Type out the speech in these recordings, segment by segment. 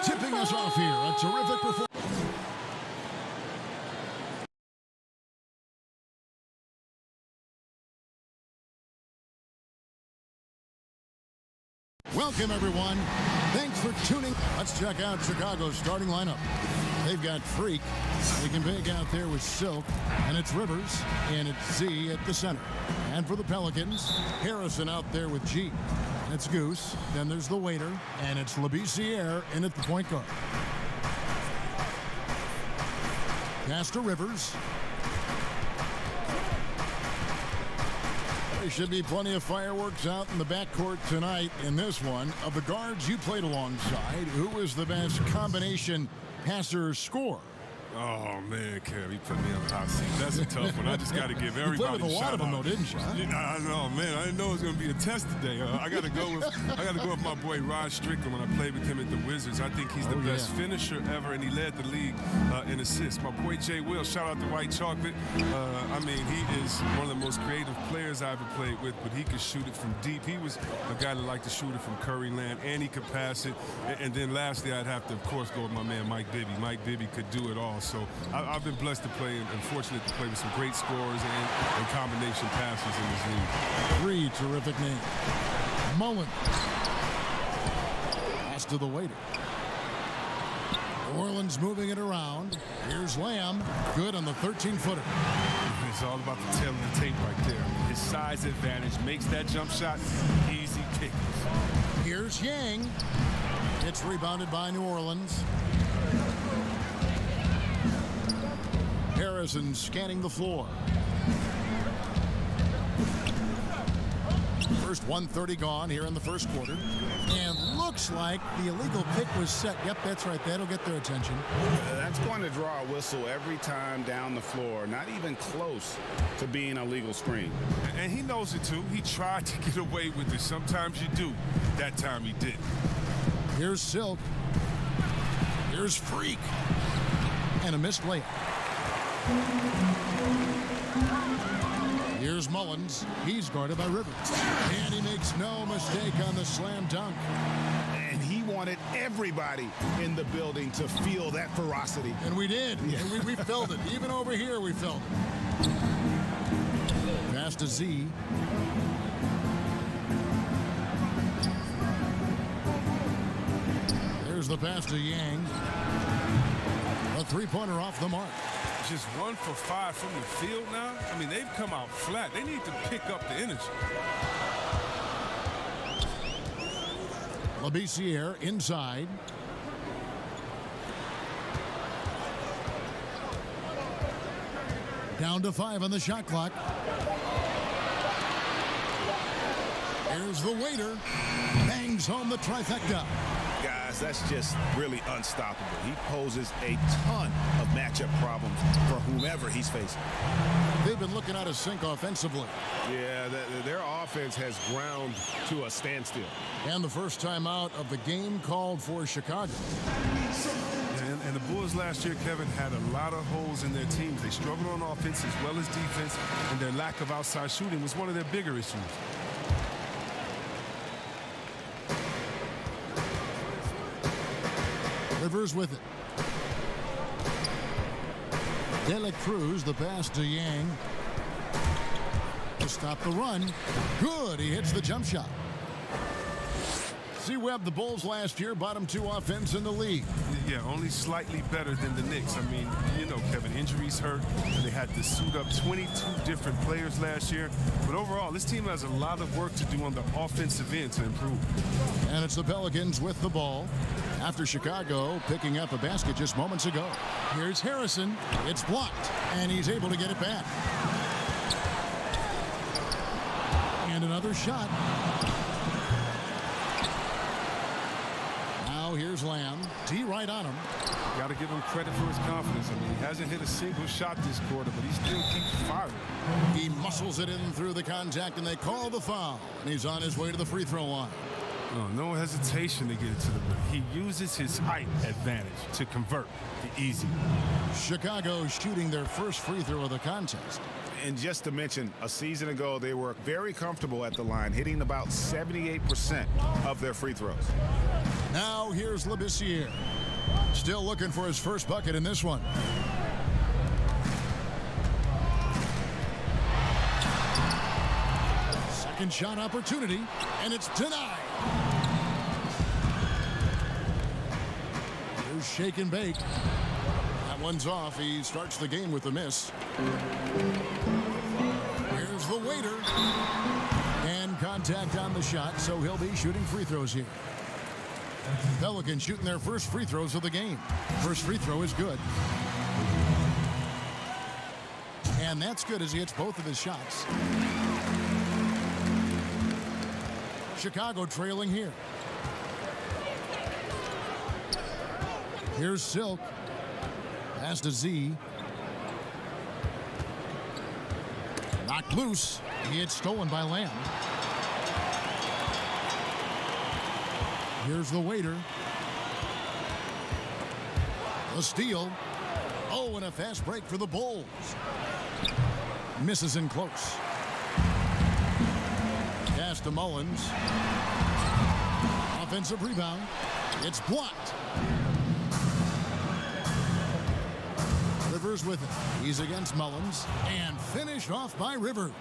Tipping us off here, a terrific performance. Welcome, everyone. Thanks for tuning. Let's check out Chicago's starting lineup. They've got Freak. They can make out there with Silk. And it's Rivers. And it's Z at the center. And for the Pelicans, Harrison out there with G. And it's Goose. Then there's the waiter. And it's Labissiere in at the point guard. Pass to Rivers. There should be plenty of fireworks out in the backcourt tonight in this one. Of the guards you played alongside, who was the best combination passer scorer? Oh, man, Kev, you put me on the hot seat. That's a tough one. I just got to give everybody you played with a lot of them, though, didn't you? I know, man. I didn't know it was going to be a test today. I got to go with my boy Rod Strickland when I played with him at the Wizards. I think he's the best finisher ever, and he led the league in assists. My boy Jay Will, shout out to White Chocolate. I mean, he is one of the most creative players I ever played with, but he could shoot it from deep. He was a guy that liked to shoot it from Curry land, and he could pass it. And then lastly, I'd have to, of course, go with my man Mike Bibby. Mike Bibby could do it all. So I've been blessed to play and fortunate to play with some great scorers and combination passes in this league. Three terrific names. Mullen. Pass to the waiter. New Orleans moving it around. Here's Lamb. Good on the 13-footer. It's all about the tail of the tape right there. His size advantage makes that jump shot easy pick. Here's Yang. It's rebounded by New Orleans. Harrison scanning the floor. First 1:30 gone here in the first quarter. And looks like the illegal pick was set. Yep, that's right. That'll get their attention. That's going to draw a whistle every time down the floor. Not even close to being a legal screen. And he knows it, too. He tried to get away with it. Sometimes you do. That time he didn't. Here's Silk. Here's Freak. And a missed layup. Here's Mullins. He's guarded by Rivers. And he makes no mistake on the slam dunk. And he wanted everybody in the building to feel that ferocity. And we did. Yeah. And we felt it. Even over here, we felt it. Pass to Z. There's the pass to Yang. A three-pointer off the mark. Just 1 for 5 from the field now. I mean, they've come out flat. They need to pick up the energy. Labissiere inside. Down to 5 on the shot clock. Here's the waiter. Bangs home the trifecta. Guys, that's just really unstoppable. He poses a ton of matchup problems for whomever he's facing. They've been looking out of sync offensively. Yeah, their offense has ground to a standstill. And the first time out of the game called for Chicago. And the Bulls last year, Kevin, had a lot of holes in their teams. They struggled on offense as well as defense, and their lack of outside shooting was one of their bigger issues. Rivers with it. De La Cruz, the pass to Yang. To stop the run. Good. He hits the jump shot. C-Webb, the Bulls last year, bottom 2 offense in the league. Yeah, only slightly better than the Knicks. I mean, you know, Kevin, injuries hurt, and they had to suit up 22 different players last year. But overall, this team has a lot of work to do on the offensive end to improve. And it's the Pelicans with the ball. After Chicago picking up a basket just moments ago. Here's Harrison. It's blocked, and he's able to get it back. And another shot. Now here's Lamb. T right on him. Got to give him credit for his confidence. I mean, he hasn't hit a single shot this quarter, but he still keeps firing. He muscles it in through the contact, and they call the foul. And he's on his way to the free throw line. No hesitation to get it to the rim. He uses his height advantage to convert the easy. Chicago shooting their first free throw of the contest. And just to mention, a season ago, they were very comfortable at the line, hitting about 78% of their free throws. Now here's Labissiere. Still looking for his first bucket in this one. Second shot opportunity, and it's denied. Here's shake and bake. That one's off. He starts the game with a miss. Here's the waiter. And contact on the shot, so he'll be shooting free throws here. Pelicans shooting their first free throws of the game. First free throw is good. And that's good as he hits both of his shots. Chicago trailing here. Here's Silk. Pass to Z. Knocked loose. He gets stolen by Lamb. Here's the waiter. The steal. Oh, and a fast break for the Bulls. Misses in close. Pass to Mullins. Offensive rebound. It's blocked. Rivers with it. He's against Mullins and finished off by Rivers.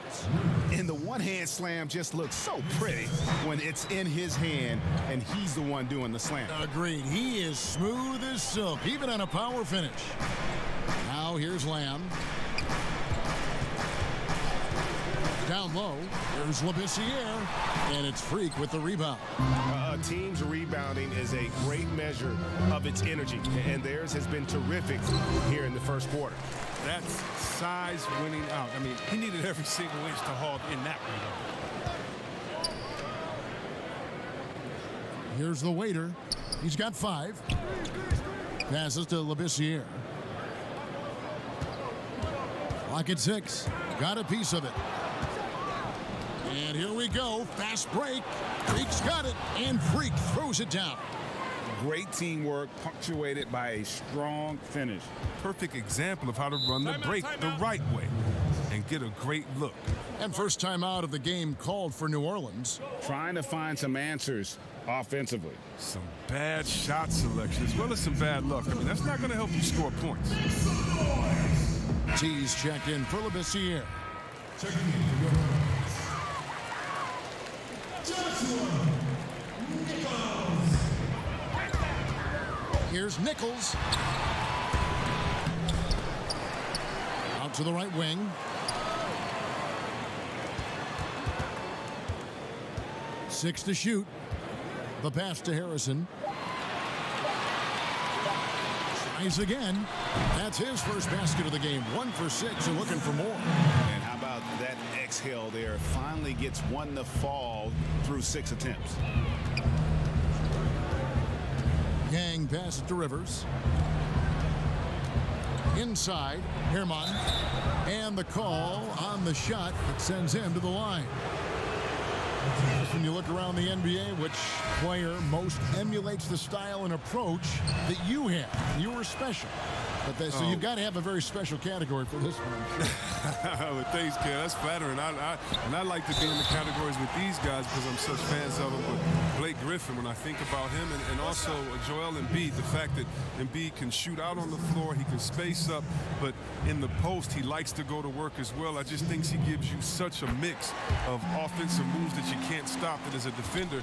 And the one-hand slam just looks so pretty when it's in his hand and he's the one doing the slam. Agreed. He is smooth as silk, even on a power finish. Now here's Lamb. Down low, there's Labissiere, and it's Freak with the rebound. A team's rebounding is a great measure of its energy, and theirs has been terrific here in the first quarter. That's size winning out. I mean, he needed every single inch to haul in that rebound. Here's the waiter. He's got 5. Passes to Labissiere. Clock at 6. Got a piece of it. And here we go. Fast break. Freak's got it. And Freak throws it down. Great teamwork punctuated by a strong finish. Perfect example of how to run the break the right way and get a great look. And first time out of the game called for New Orleans. Trying to find some answers offensively. Some bad shot selection as well as some bad luck. I mean, that's not going to help you score points. T's checked in for Labissiere. Here's Nichols. Out to the right wing. Six to shoot. The pass to Harrison. Tries again. That's his first basket of the game. 1 for 6 and looking for more. And how about that exhale there? Finally gets one to fall through 6 attempts. Yang passes to Rivers. Inside, Herman. And the call on the shot that sends him to the line. When you look around the NBA, which player most emulates the style and approach that you have? You were special. So you've got to have a very special category for this one. Well, thanks, Ken. That's flattering. I like to be in the categories with these guys because I'm such fans of them. But Blake Griffin, when I think about him, and also Joel Embiid, the fact that Embiid can shoot out on the floor, he can space up, but in the post, he likes to go to work as well. I just think he gives you such a mix of offensive moves that you can't stop. That as a defender,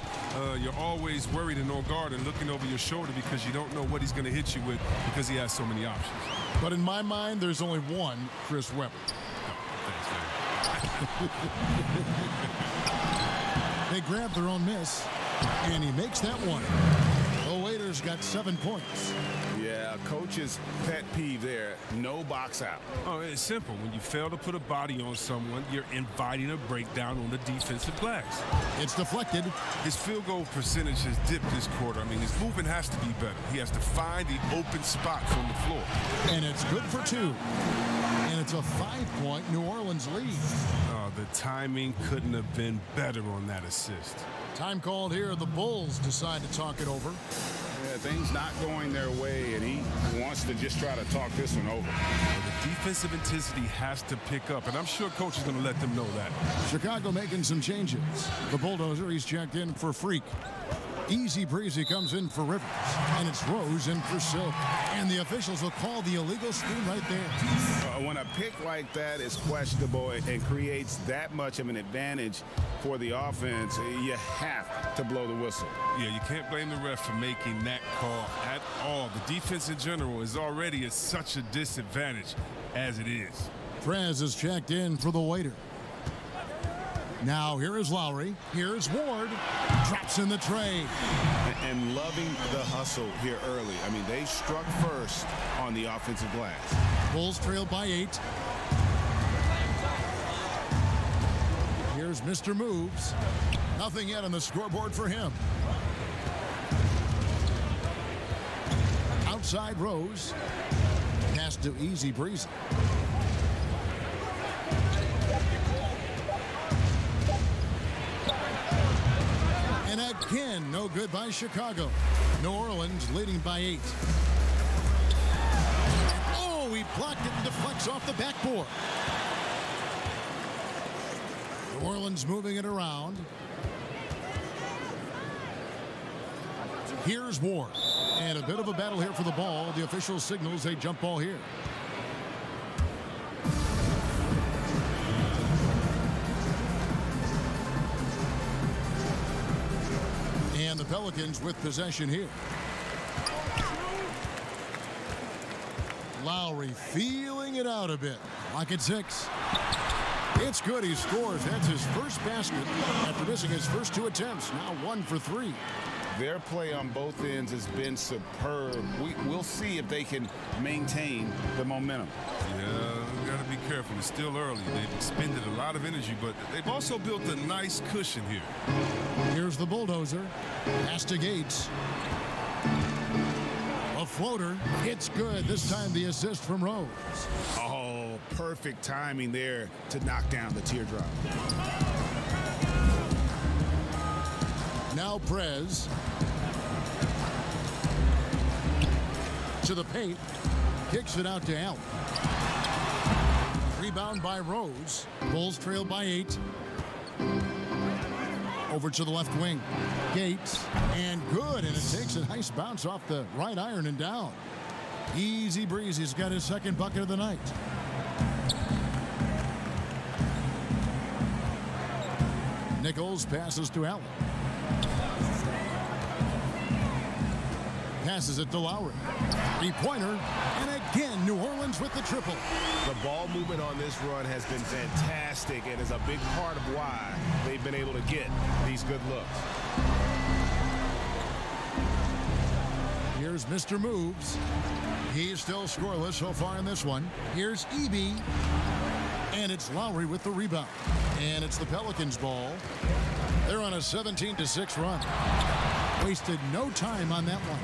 you're always worried and on guard and looking over your shoulder because you don't know what he's going to hit you with because he has so many options. But in my mind, there's only one Chris Webber. They grab their own miss, and he makes that one. The Waiters got 7 points. Yeah, coach's pet peeve there. No box out. Oh, it's simple. When you fail to put a body on someone, you're inviting a breakdown on the defensive glass. It's deflected. His field goal percentage has dipped this quarter. I mean, his movement has to be better. He has to find the open spots on the floor. And it's good for 2. And it's a 5-point New Orleans lead. Oh, the timing couldn't have been better on that assist. Time called here. The Bulls decide to talk it over. Yeah, things not going their way, and he wants to just try to talk this one over. The defensive intensity has to pick up, and I'm sure coach is going to let them know that. Chicago making some changes. The Bulldozer, he's checked in for Freak. Easy breezy comes in for Rivers, and it's Rose in for Silk. And the officials will call the illegal screen right there. When a pick like that is questionable and creates that much of an advantage for the offense, you have to blow the whistle. Yeah, you can't blame the ref for making that call at all. The defense in general is already at such a disadvantage as it is. Prez is checked in for the waiter. Now here is Lowry. Here's Ward. Drops in the tray. And loving the hustle here early. I mean, they struck first on the offensive glass. Bulls trail by 8. Here's Mr. Moves. Nothing yet on the scoreboard for him. Outside Rose. Pass to Easy Breezy. And again, no good by Chicago. New Orleans leading by 8. Oh, he blocked it and deflects off the backboard. New Orleans moving it around. Here's Ward. And a bit of a battle here for the ball. The official signals a jump ball here. And the Pelicans with possession here. Lowry feeling it out a bit. Lock at 6. It's good. He scores. That's his first basket after missing his first 2 attempts. Now 1 for 3. Their play on both ends has been superb. We'll see if they can maintain the momentum. Yeah, we got to be careful. It's still early. They've expended a lot of energy, but they've also built a nice cushion here. Here's the bulldozer. Pass to Gates. A floater. It's good. This time the assist from Rose. Oh, perfect timing there to knock down the teardrop. Now Prez. To the paint. Kicks it out to Allen. Rebound by Rose. Bulls trail by 8. Over to the left wing. Gates. And good. And it takes a nice bounce off the right iron and down. Easy Breezy's got his second bucket of the night. Nichols passes to Allen. Passes it to Lowry. 3-pointer. And again, New Orleans with the triple. The ball movement on this run has been fantastic and is a big part of why they've been able to get these good looks. Here's Mr. Moves. He's still scoreless so far in this one. Here's Eby. And it's Lowry with the rebound. And it's the Pelicans' ball. They're on a 17-6 run. Wasted no time on that one.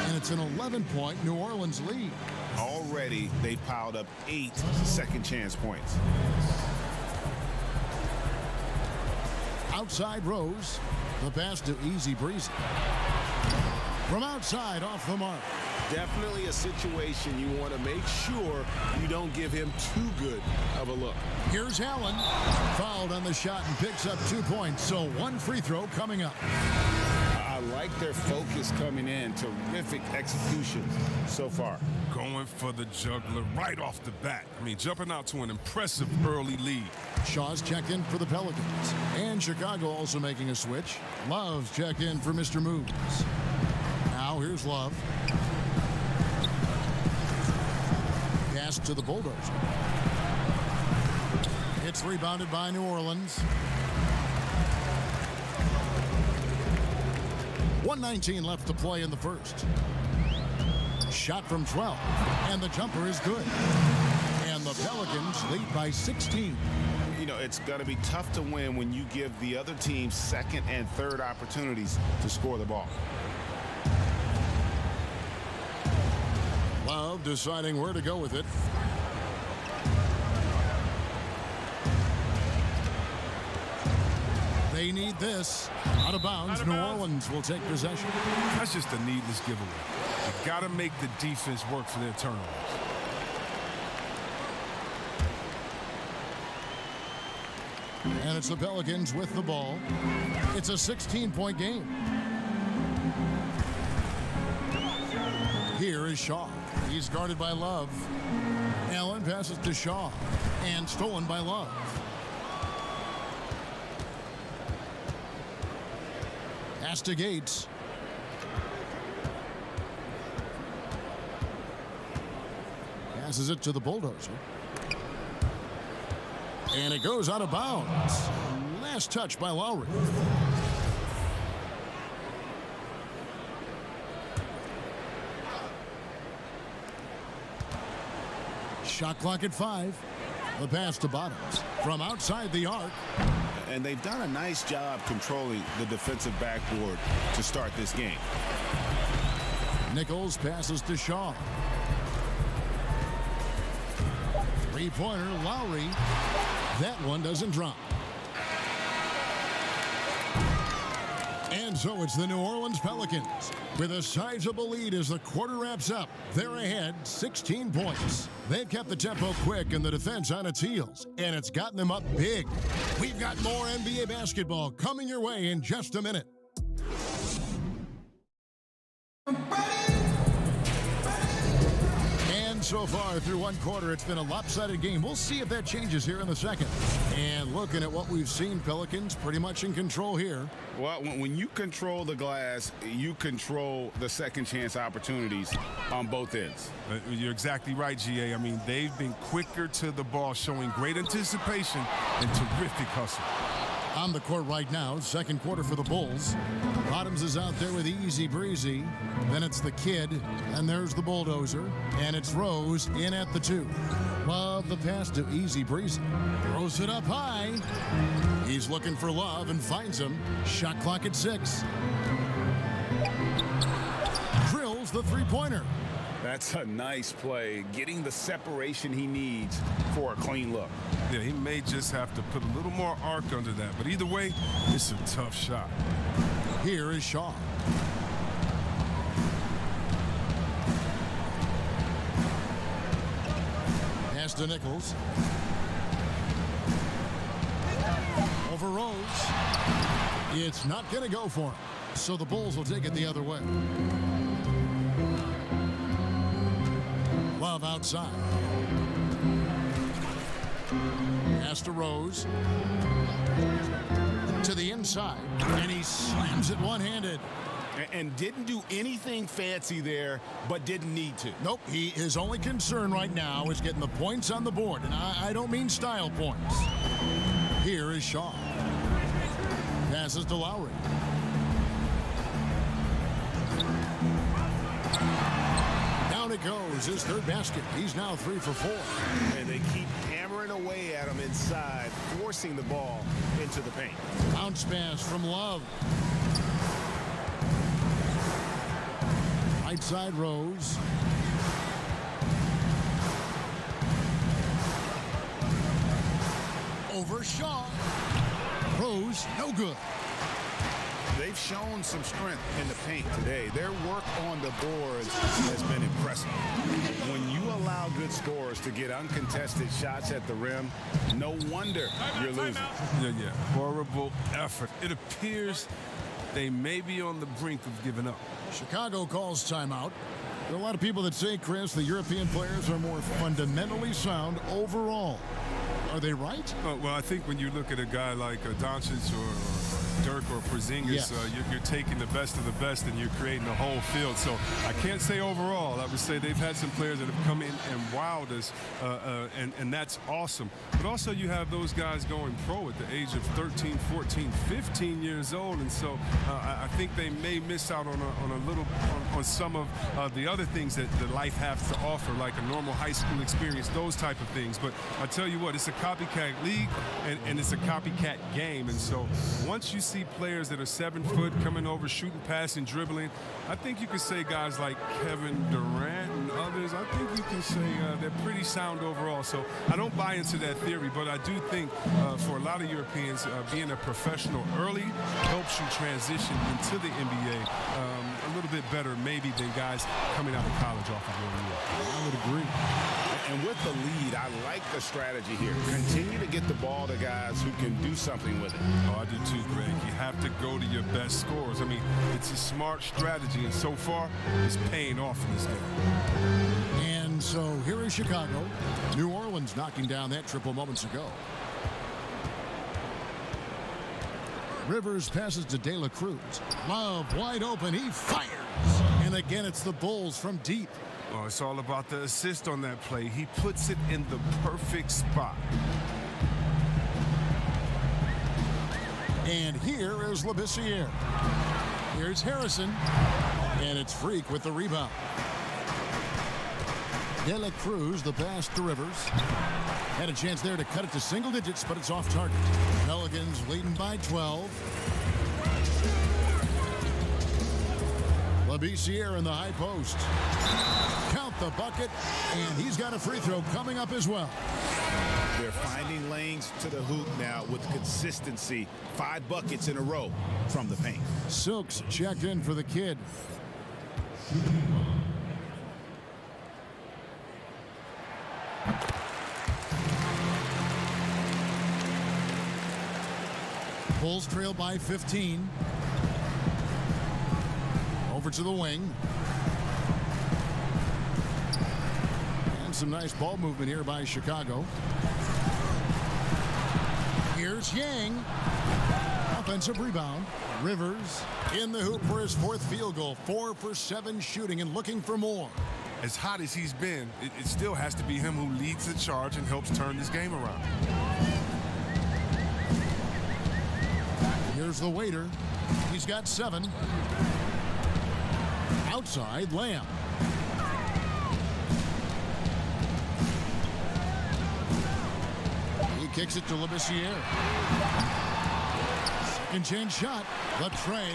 And it's an 11-point New Orleans lead. Already, they've piled up 8 second chance points. Outside Rose. The pass to Easy Breezy. From outside, off the mark. Definitely a situation you want to make sure you don't give him too good of a look. Here's Allen. Fouled on the shot and picks up 2 points. So 1 free throw coming up. I like their focus coming in. Terrific execution so far. Going for the juggler right off the bat. I mean, jumping out to an impressive early lead. Shaw's checked in for the Pelicans. And Chicago also making a switch. Love's checked in for Mr. Moves. Now here's Love. Pass to the Bulldozer. It's rebounded by New Orleans. 1:19 left to play in the first. Shot from 12. And the jumper is good. And the Pelicans lead by 16. You know, it's going to be tough to win when you give the other team second and third opportunities to score the ball. Love deciding where to go with it. They need this. Out of bounds. New Orleans will take possession. That's just a needless giveaway. You got to make the defense work for their turnovers. And it's the Pelicans with the ball. It's a 16-point game. Here is Shaw. He's guarded by Love. Allen passes to Shaw. And stolen by Love. Pass to Gates. Passes it to the Bulldozer. And it goes out of bounds. Last touch by Lowry. Shot clock at 5. The pass to Bottoms from outside the arc. And they've done a nice job controlling the defensive backboard to start this game. Nichols passes to Shaw. Three-pointer, Lowry. That one doesn't drop. And so it's the New Orleans Pelicans with a sizable lead as the quarter wraps up. They're ahead 16 points. They've kept the tempo quick and the defense on its heels, and it's gotten them up big. We've got more NBA basketball coming your way in just a minute. And so far through one quarter, it's been a lopsided game. We'll see if that changes here in the second. And looking at what we've seen, Pelicans pretty much in control here. Well, when you control the glass, you control the second chance opportunities on both ends. You're exactly right, GA. I mean, they've been quicker to the ball, showing great anticipation and terrific hustle. On the court right now, second quarter for the Bulls. Bottoms is out there with Easy Breezy. Then it's the Kid, and there's the Bulldozer, and it's Rose in at the 2. Love the pass to Easy Breezy. Throws it up high. He's looking for Love and finds him. Shot clock at 6. Drills the three-pointer. That's a nice play, getting the separation he needs for a clean look. Yeah, he may just have to put a little more arc under that, but either way, it's a tough shot. Here is Shaw. Pass to Nichols. Over Rose. It's not going to go for him, so the Bulls will take it the other way. Love outside. Pass to Rose. To the inside. And he slams it one-handed. And didn't do anything fancy there, but didn't need to. Nope. His only concern right now is getting the points on the board. And I don't mean style points. Here is Shaw. Passes to Lowry. Down it goes, his third basket. He's now 3 for 4. And they keep hammering away at him inside, forcing the ball into the paint. Bounce pass from Love. Right side Rose. Over Shaw. Rose, no good. They've shown some strength in the paint today. Their work on the boards has been impressive. When you allow good scorers to get uncontested shots at the rim, no wonder you're losing. Yeah. Horrible effort. It appears they may be on the brink of giving up. Chicago calls timeout. There are a lot of people that say, Chris, the European players are more fundamentally sound overall. Are they right? Well, I think when you look at a guy like Doncic or Dirk or Porzingis, yes. You're taking the best of the best and you're creating a whole field. So I can't say overall. I would say they've had some players that have come in and wowed us, and that's awesome. But also you have those guys going pro at the age of 13, 14, 15 years old, and so I think they may miss out on some of the other things that life has to offer, like a normal high school experience, those type of things. But I tell you what, it's a copycat league and it's a copycat game, and so once you see players that are 7 foot coming over, shooting, passing, dribbling, I think you could say guys like Kevin Durant and others, I think you can say they're pretty sound overall. So I don't buy into that theory, but I do think for a lot of Europeans, being a professional early helps you transition into the NBA a little bit better maybe than guys coming out of college off of 1 year. I would agree. And with the lead, I like the strategy here. Continue to get the ball to guys who can do something with it. Oh, I do too, Greg. You have to go to your best scorers. I mean, it's a smart strategy, and so far, it's paying off in this game. And so here is Chicago. New Orleans knocking down that triple moments ago. Rivers passes to De La Cruz. Love wide open. He fires. And again, it's the Bulls from deep. Oh, it's all about the assist on that play. He puts it in the perfect spot. And here is Labissiere. Here's Harrison. And it's Freak with the rebound. De La Cruz, the pass to Rivers. Had a chance there to cut it to single digits, but it's off target. Pelicans leading by 12. Labissiere in the high post. Count the bucket, and he's got a free throw coming up as well. They're finding lanes to the hoop now with consistency. 5 buckets in a row from the paint. Silks checked in for the kid. Bulls trail by 15. Over to the wing. And some nice ball movement here by Chicago. Here's Yang. Offensive rebound. Rivers in the hoop for his 4th field goal. 4 for 7 shooting and looking for more. As hot as he's been, it still has to be him who leads the charge and helps turn this game around. Here's the waiter. He's got 7. Outside, Lamb. He kicks it to Labissiere. Second chance shot. The tray.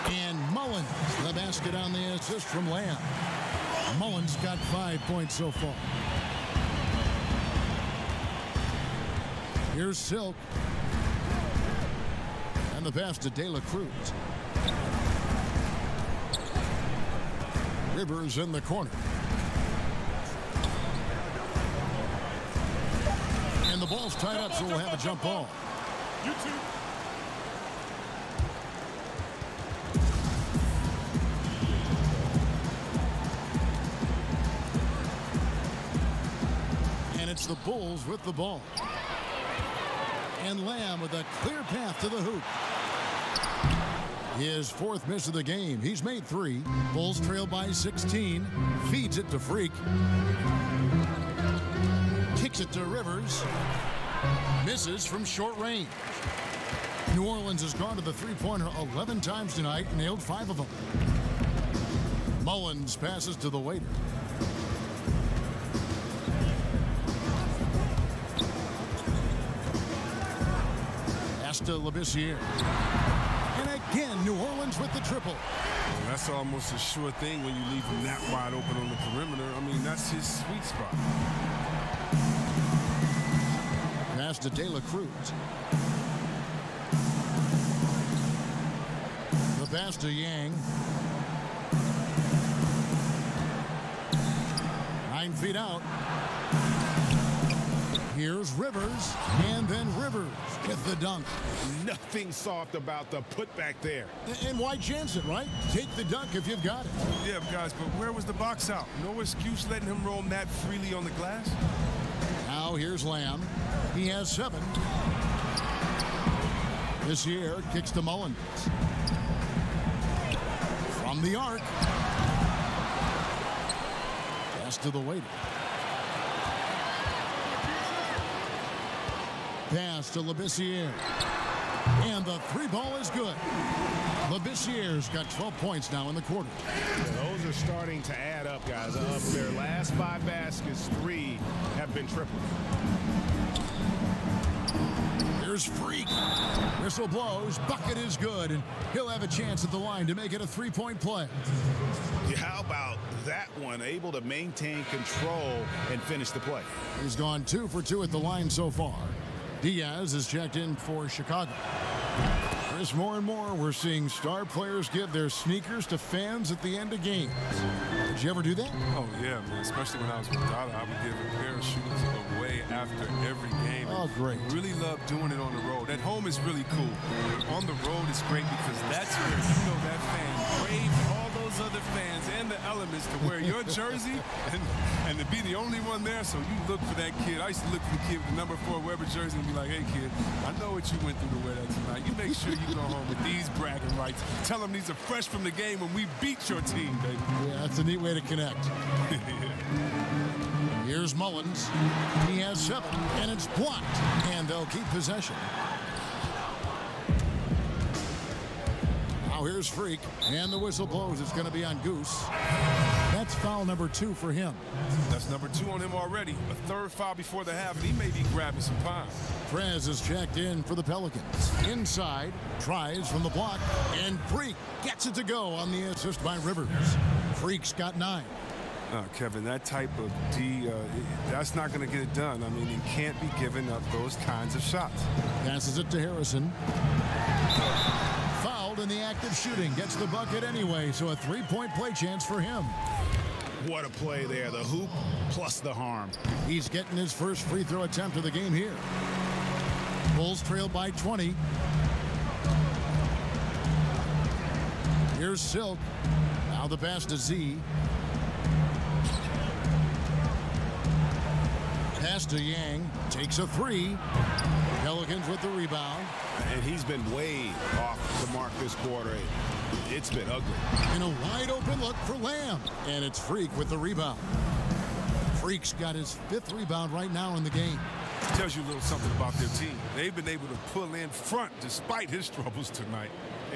And Mullins, the basket on the assist from Lamb. Mullins got 5 points so far. Here's Silk. And the pass to De La Cruz. Rivers in the corner. And the ball's tied up, so we'll have a jump ball. And it's the Bulls with the ball. And Lamb with a clear path to the hoop. His 4th miss of the game. He's made 3. Bulls trail by 16. Feeds it to Freak. Kicks it to Rivers. Misses from short range. New Orleans has gone to the three-pointer 11 times tonight, nailed 5 of them. Mullins passes to the waiter. To Labissiere. And again, New Orleans with the triple. Well, that's almost a sure thing when you leave him that wide open on the perimeter. I mean, that's his sweet spot. Pass to De La Cruz. The pass to Yang. 9 feet out. Here's Rivers, and then Rivers with the dunk. Nothing soft about the putback there. And why chance it, right? Take the dunk if you've got it. Yeah, guys, but where was the box out? No excuse letting him roam that freely on the glass. Now here's Lamb. He has 7. This year kicks to Mullins. From the arc. Pass to the waiter. Pass to Labissiere. And the 3 ball is good. Labissiere's got 12 points now in the quarter. Those are starting to add up, guys. Of their last 5 baskets, 3 have been tripled. Here's Freak. Whistle blows. Bucket is good. And he'll have a chance at the line to make it a 3-point play. Yeah, how about that one? Able to maintain control and finish the play. He's gone 2 for 2 at the line so far. Diaz is checked in for Chicago. As more and more, we're seeing star players give their sneakers to fans at the end of games. Did you ever do that? Oh, yeah, man. Especially when I was with Dada, I would give a pair of shoes away after every game. Oh, great. Really love doing it on the road. At home is really cool. On the road is great because that's where you know that fan braved all those other fans and the elements to wear your jersey and to be the only one there. So you look for that kid. I used to look for the kid with the number 4 Weber jersey and be like, hey, kid, I know what you went through to wear that tonight. You make sure you go home with these bragging rights. Tell them these are fresh from the game when we beat your team, baby. Yeah, that's a neat way to connect. Here's Mullins. He has 7, and it's blocked. And they'll keep possession. Now here's Freak, and the whistle blows. It's going to be on Goose. That's foul number 2 for him. That's number 2 on him already. A 3rd foul before the half, and he may be grabbing some pine. Prez is checked in for the Pelicans. Inside, tries from the block, and Freak gets it to go on the assist by Rivers. Freak's got 9. Kevin, that type of D, that's not going to get it done. I mean, he can't be giving up those kinds of shots. Passes it to Harrison. Fouled in the act of shooting. Gets the bucket anyway, so a 3-point play chance for him. What a play there. The hoop plus the harm. He's getting his first free throw attempt of the game here. Bulls trail by 20. Here's Silk. Now the pass to Z. Pass to Yang. Takes a 3. Pelicans with the rebound. And he's been way off the mark this quarter. It's been ugly. And a wide open look for Lamb. And it's Freak with the rebound. Freak's got his 5th rebound right now in the game. Tells you a little something about their team. They've been able to pull in front despite his troubles tonight.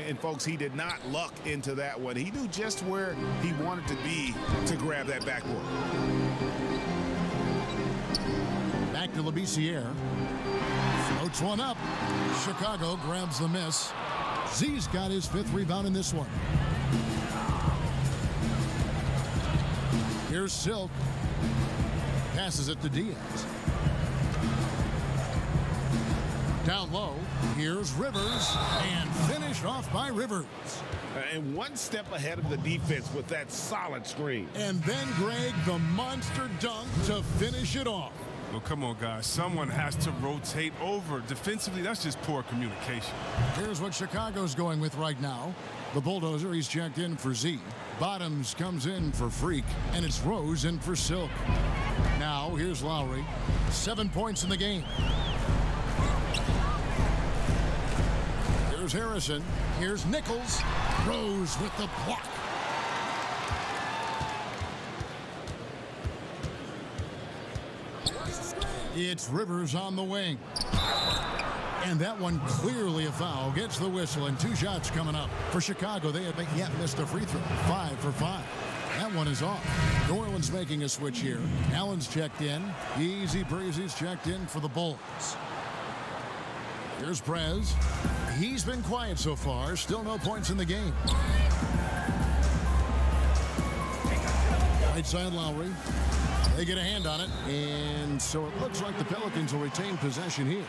And folks, he did not luck into that one. He knew just where he wanted to be to grab that backboard. Back to Labissiere. Floats one up. Chicago grabs the miss. Z's got his 5th rebound in this one. Here's Silk. Passes it to Diaz. Down low, here's Rivers, and finished off by Rivers. And one step ahead of the defense with that solid screen. And then Greg, the monster dunk to finish it off. Well, come on, guys. Someone has to rotate over. Defensively, that's just poor communication. Here's what Chicago's going with right now. The Bulldozer, he's checked in for Z. Bottoms comes in for Freak, and it's Rose in for Silk. Now, here's Lowry. 7 points in the game. Here's Harrison. Here's Nichols. Rose with the block. It's Rivers on the wing. And that one clearly a foul. Gets the whistle, and 2 shots coming up. For Chicago, they have yet missed a free throw. 5 for 5. That one is off. New Orleans making a switch here. Allen's checked in. Easy Breezy's checked in for the Bulls. Here's Prez. He's been quiet so far. Still no points in the game. Right side Lowry. They get a hand on it. And so it looks like the Pelicans will retain possession here.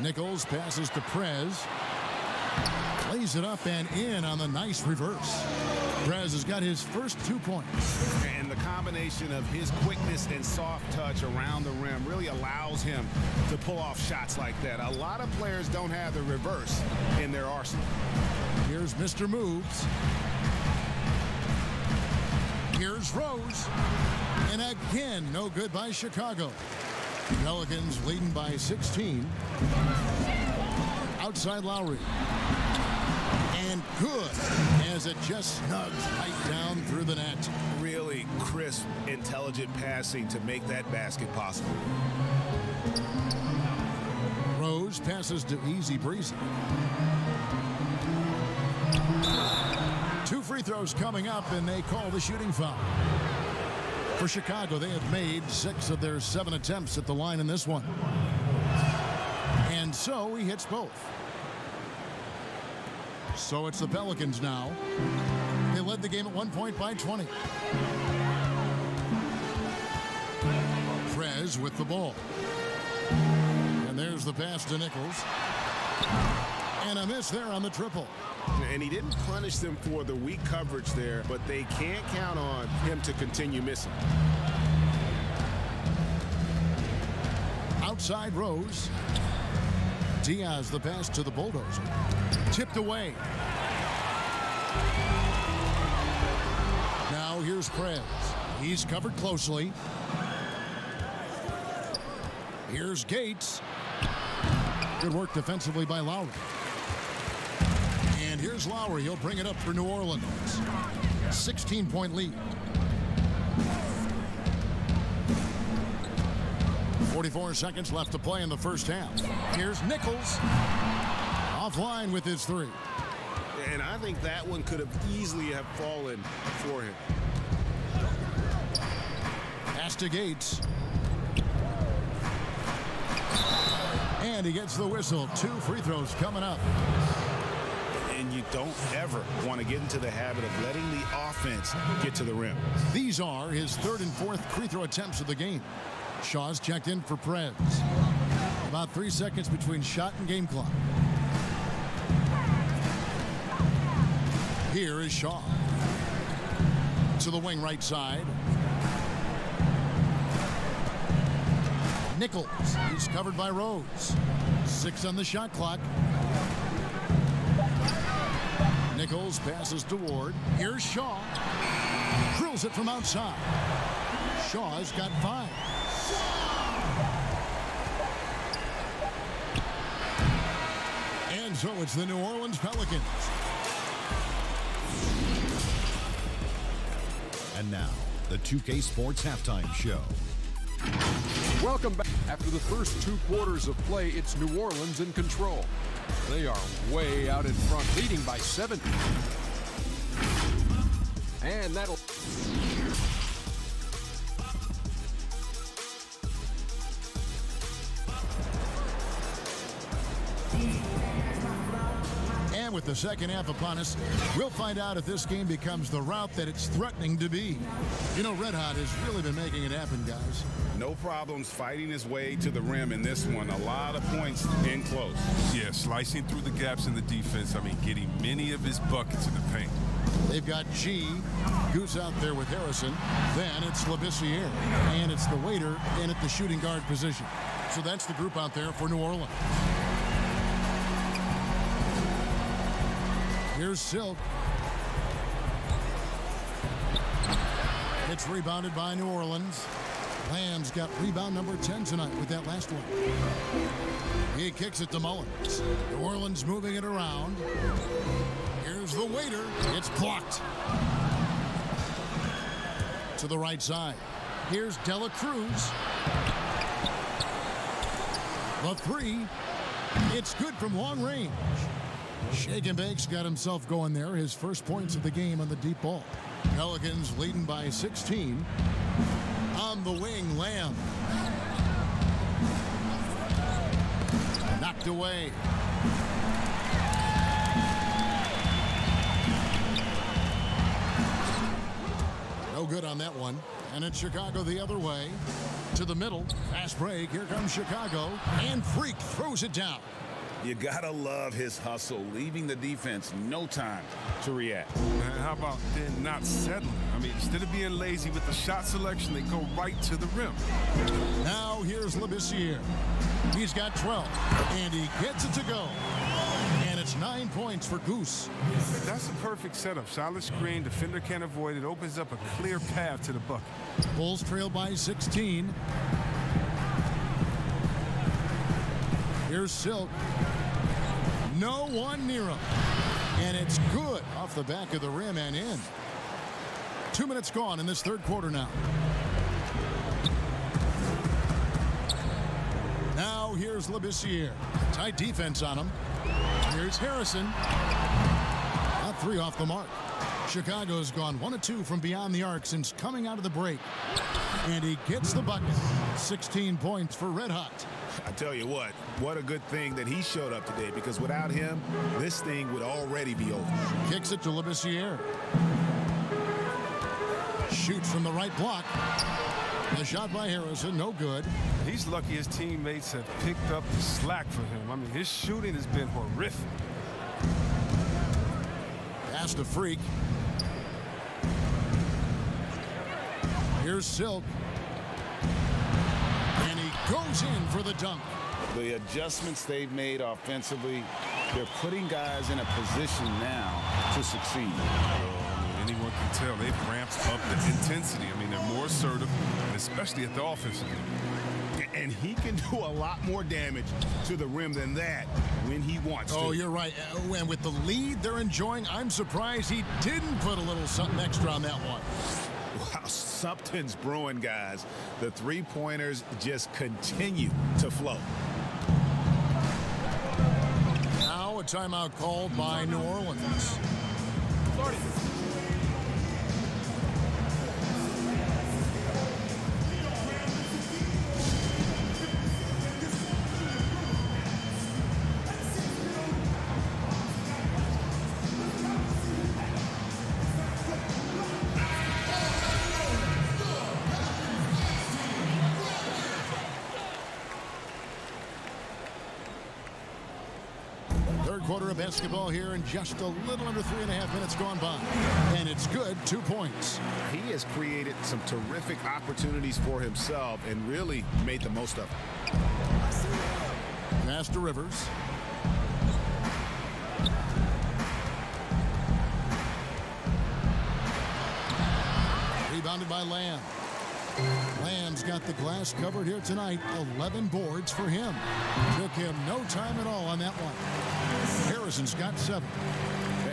Nichols passes to Prez. Lays it up and in on the nice reverse. Prez has got his first 2 points. And the combination of his quickness and soft touch around the rim really allows him to pull off shots like that. A lot of players don't have the reverse in their arsenal. Here's Mr. Moves. Here's Rose. And again, no good by Chicago. Pelicans leading by 16. Outside Lowry. And good as it just snugs right down through the net. Really crisp, intelligent passing to make that basket possible. Rose passes to Easy Breezy. 2 free throws coming up, and they call the shooting foul. For Chicago, they have made 6 of their 7 attempts at the line in this one. And so he hits both. So it's the Pelicans now. They led the game at 1 point by 20. Prez with the ball. And there's the pass to Nichols. And a miss there on the triple. And he didn't punish them for the weak coverage there, but they can't count on him to continue missing. Outside Rose. Diaz the pass to the bulldozer. Tipped away. Now here's Prez. He's covered closely. Here's Gates. Good work defensively by Lowry. And here's Lowry. He'll bring it up for New Orleans. 16-point lead. 44 seconds left to play in the first half. Here's Nichols. Offline with his three. And I think that one could have easily have fallen for him. Pass to Gates. And he gets the whistle. 2 free throws coming up. And you don't ever want to get into the habit of letting the offense get to the rim. These are his 3rd and 4th free throw attempts of the game. Shaw's checked in for Prez. About 3 seconds between shot and game clock. Here is Shaw. To the wing right side. Nichols. He's covered by Rose. 6 on the shot clock. Nichols passes to Ward. Here's Shaw. Drills it from outside. Shaw's got 5. And so it's the New Orleans Pelicans. And now, the 2K Sports Halftime Show. Welcome back. After the first 2 quarters of play, it's New Orleans in control. They are way out in front, leading by 7. And that'll... And with the second half upon us, we'll find out if this game becomes the route that it's threatening to be. You know, Red Hot has really been making it happen, guys. No problems fighting his way to the rim in this one. A lot of points in close. Yeah, slicing through the gaps in the defense. I mean, getting many of his buckets in the paint. They've got G. Goose out there with Harrison. Then it's Labissiere. And it's the waiter in at the shooting guard position. So that's the group out there for New Orleans. Here's Silk. It's rebounded by New Orleans. Lamb's got rebound number 10 tonight with that last one. He kicks it to Mullins. New Orleans moving it around. Here's the waiter. It's blocked. To the right side. Here's Dela Cruz. The 3. It's good from long range. Shake and Bake's got himself going there. His first points of the game on the deep ball. Pelicans leading by 16. On the wing, Lamb. Knocked away. No good on that one. And it's Chicago the other way. To the middle. Fast break. Here comes Chicago. And Freak throws it down. You gotta love his hustle, leaving the defense no time to react. And how about then not settling? I mean, instead of being lazy with the shot selection, they go right to the rim. Now here's Labissiere. He's got 12, and he gets it to go. And it's 9 points for Goose. That's a perfect setup. Solid screen, defender can't avoid it. Opens up a clear path to the bucket. Bulls trail by 16. Here's Silk. No one near him. And it's good off the back of the rim and in. 2 minutes gone in this third quarter now. Now here's Labissiere. Tight defense on him. Here's Harrison. Not 3 off the mark. Chicago's gone 1 of 2 from beyond the arc since coming out of the break. And he gets the bucket. 16 points for Red Hot. I tell you what a good thing that he showed up today, because without him, this thing would already be over. Kicks it to Labissiere. shoots from the right block. The shot by Harrison, no good. He's lucky his teammates have picked up the slack for him. I mean, his shooting has been horrific. Pass to Freak. Here's Silk. And he goes in for the dunk. The adjustments they've made offensively, they're putting guys in a position now to succeed. Anyone can tell they've ramped up the intensity. I mean, they're more assertive, and especially at the offensive end. And he can do a lot more damage to the rim than that when he wants to. Oh, you're right. And with the lead they're enjoying, I'm surprised he didn't put a little something extra on that one. Wow, something's brewing, guys. The three-pointers just continue to flow. Now a timeout called by New Orleans. Third quarter of basketball here, and just a little under 3.5 minutes gone by. And it's good, 2 points. He has created some terrific opportunities for himself and really made the most of it. Pass to Rivers. Rebounded by Lamb. Lamb's got the glass covered here tonight. 11 boards for him. Took him no time at all on that one. Harrison's got 7.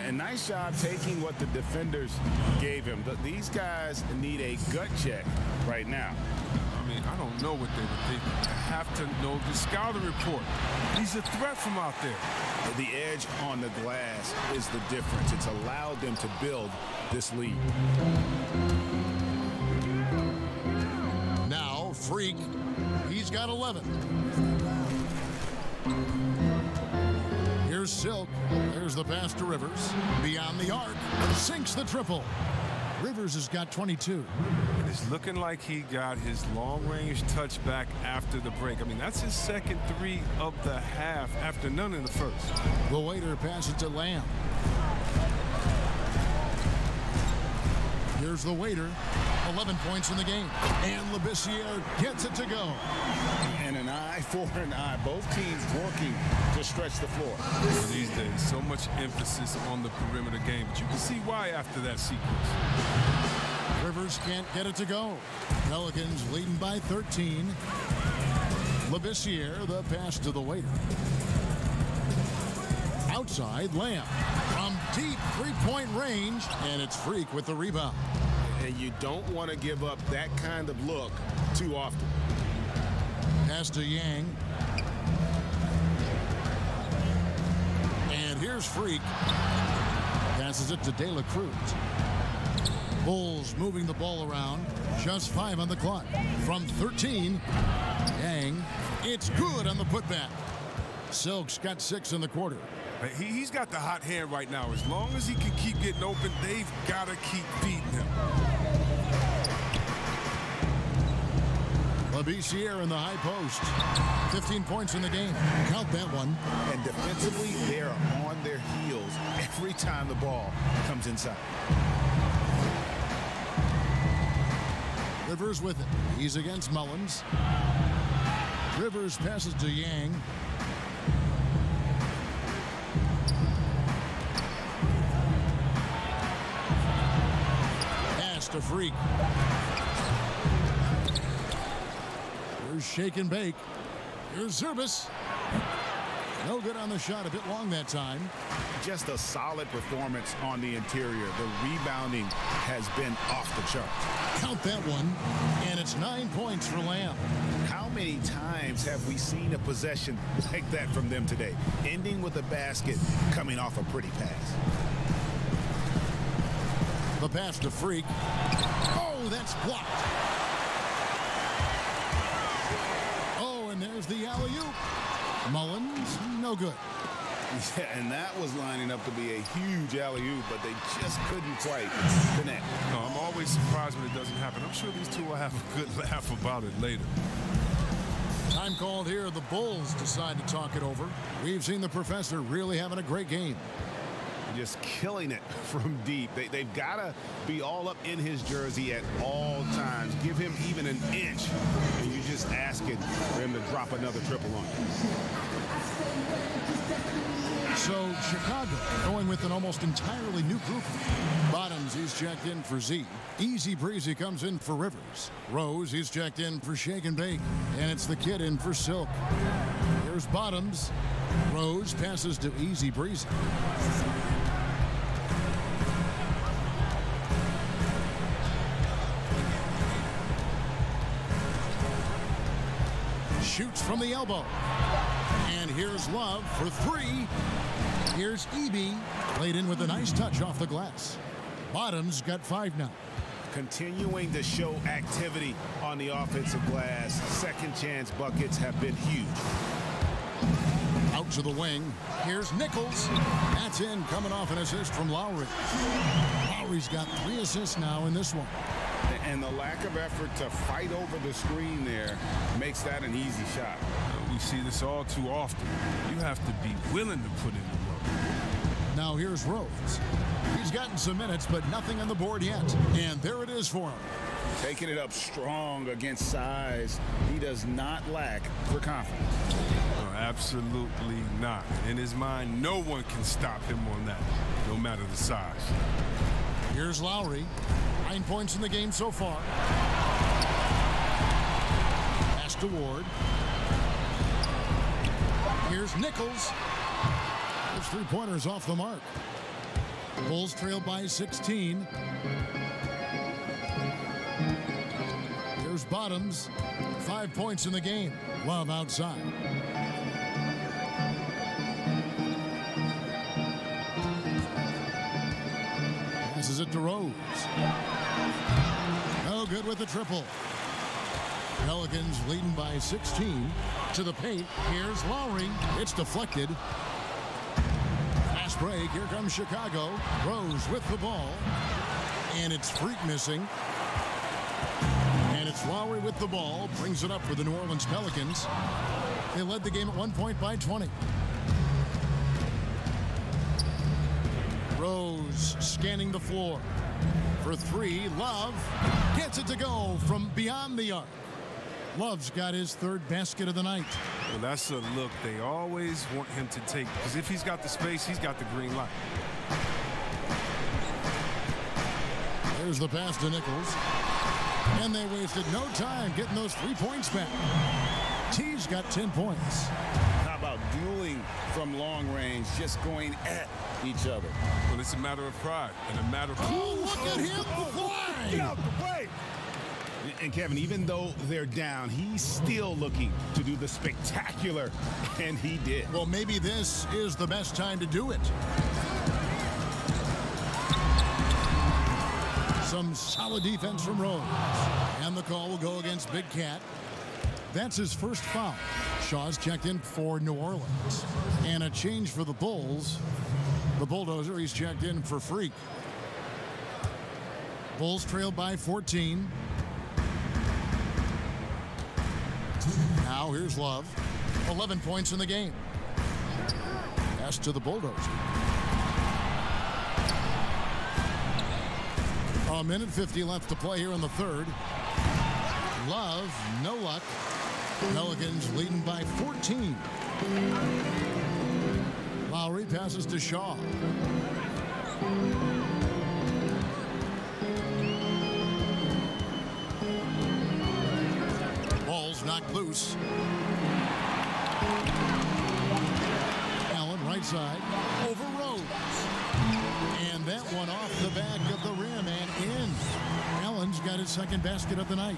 A nice job taking what the defenders gave him. These guys need a gut check right now. I mean, I don't know what they were thinking. You have to know the scouting report. He's a threat from out there. The edge on the glass is the difference. It's allowed them to build this lead. Now, Freak. He's got 11. Here's Silk. There's the pass to Rivers. Beyond the arc. Sinks the triple. Rivers has got 22. It's looking like he got his long-range touchback after the break. I mean, that's his second 3 of the half after none in the first. The waiter passes to Lamb. Here's the waiter. 11 points in the game. And Labissiere gets it to go. And an eye for an eye. Both teams working to stretch the floor. These days, so much emphasis on the perimeter game. But you can see why after that sequence. Rivers can't get it to go. Pelicans leading by 13. Labissiere, the pass to the waiter. Outside, Lamb. From deep three-point range. And it's Freak with the rebound. And you don't want to give up that kind of look too often. Pass to Yang. And here's Freak. Passes it to De La Cruz. Bulls moving the ball around. Just 5 on the clock. From 13, Yang. It's good on the putback. Silk's got 6 in the quarter. He's got the hot hand right now. As long as he can keep getting open, they've got to keep beating him. Labissiere in the high post. 15 points in the game. Count that one. And defensively, they're on their heels every time the ball comes inside. Rivers with it. He's against Mullins. Rivers passes to Yang. Pass to Freak. Here's Shake and Bake. Here's Zurbis. No good on the shot. A bit long that time. Just a solid performance on the interior. The rebounding has been off the chart. Count that one. And it's 9 points for Lamb. How many times have we seen a possession like that from them today? Ending with a basket, coming off a pretty pass. The pass to Freak. Oh, that's blocked. Oh, and there's the alley-oop. Mullins, no good. Yeah, and that was lining up to be a huge alley-oop, but they just couldn't quite connect. No, I'm always surprised when it doesn't happen. I'm sure these two will have a good laugh about it later. Time called here. The Bulls decide to talk it over. We've seen the professor really having a great game. Just killing it from deep. They've got to be all up in his jersey at all times. Give him even an inch, and you're just asking for him to drop another triple on you. So Chicago going with an almost entirely new group. Bottoms, he's checked in for Z. Easy Breezy comes in for Rivers. Rose, he's checked in for Shake and Bake. And it's the kid in for Silk. Here's Bottoms. Rose passes to Easy Breezy. Shoots from the elbow. And here's Love for three. Here's Eby. Played in with a nice touch off the glass. Bottoms got 5 now. Continuing to show activity on the offensive glass. Second chance buckets have been huge. Out to the wing. Here's Nichols. That's in, coming off an assist from Lowry. Lowry's got 3 assists now in this one. And the lack of effort to fight over the screen there makes that an easy shot. We see this all too often. You have to be willing to put in the work. Now here's Rose. He's gotten some minutes, but nothing on the board yet. And there it is for him. Taking it up strong against size. He does not lack for confidence. No, absolutely not. In his mind, no one can stop him on that, no matter the size. Here's Lowry. 9 points in the game so far. Pass to Ward. Here's Nichols. Those 3-pointers off the mark. Bulls trail by 16. Here's Bottoms. 5 points in the game. Love outside. Passes it to Rose. No good with the triple. Pelicans leading by 16. To the paint. Here's Lowry. It's deflected. Fast break. Here comes Chicago. Rose with the ball. And it's Freak missing. And it's Lowry with the ball. Brings it up for the New Orleans Pelicans. They led the game at 1 point by 20. Rose scanning the floor. For 3, Love gets it to go from beyond the arc. Love's got his 3rd basket of the night. Well, that's a look they always want him to take, because if he's got the space, he's got the green light. There's the pass to Nichols. And they wasted no time getting those 3 points back. T's got 10 points. How about dueling from long range, just going at each other? Well, it's a matter of pride and a matter of... Oh, look at him fly! Get out the way! And Kevin, even though they're down, he's still looking to do the spectacular, and he did. Well, maybe this is the best time to do it. Some solid defense from Rose. And the call will go against Big Cat. That's his first foul. Shaw's checked in for New Orleans. And a change for the Bulls. The Bulldozer, he's checked in for Freak. Bulls trailed by 14. Now here's Love. 11 points in the game. Pass to the Bulldozer. A minute 50 left to play here in the 3rd. Love, no luck. Pelicans leading by 14. Lowry passes to Shaw. Ball's knocked loose. Allen right side over Rose. And that one off the back of the rim and in. Allen's got his 2nd basket of the night.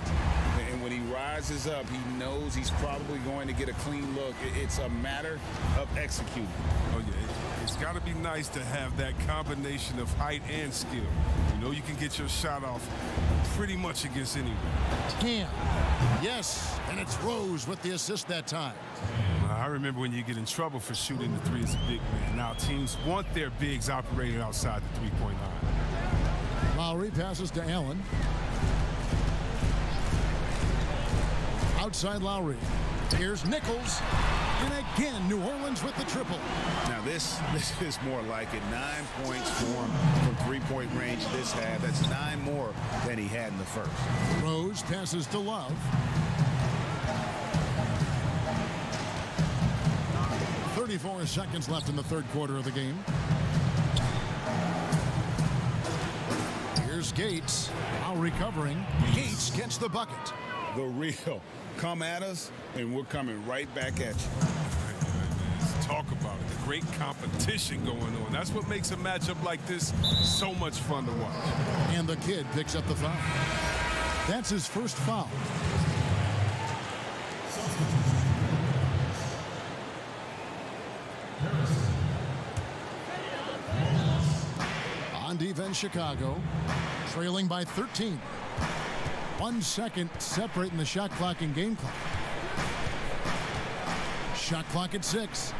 And when he rises up, he knows he's probably going to get a clean look. It's a matter of executing. Oh, yeah. It's got to be nice to have that combination of height and skill. You know you can get your shot off pretty much against anyone. 10. Yes, and it's Rose with the assist that time. I remember when you get in trouble for shooting the three as a big man. Now teams want their bigs operating outside the three-point line. Lowry passes to Allen. Outside Lowry. Here's Nichols. And again, New Orleans with the triple. Now this is more like it. 9 points for him from three-point range this half. That's 9 more than he had in the first. Rose passes to Love. 34 seconds left in the third quarter of the game. Here's Gates. Now recovering. Gates gets the bucket. The real. Come at us, and we're coming right back at you. Let's talk about it. The great competition going on. That's what makes a matchup like this so much fun to watch. And the kid picks up the foul. That's his first foul. On defense, Chicago, trailing by 13. 1 second separating the shot clock and game clock. Shot clock at 6.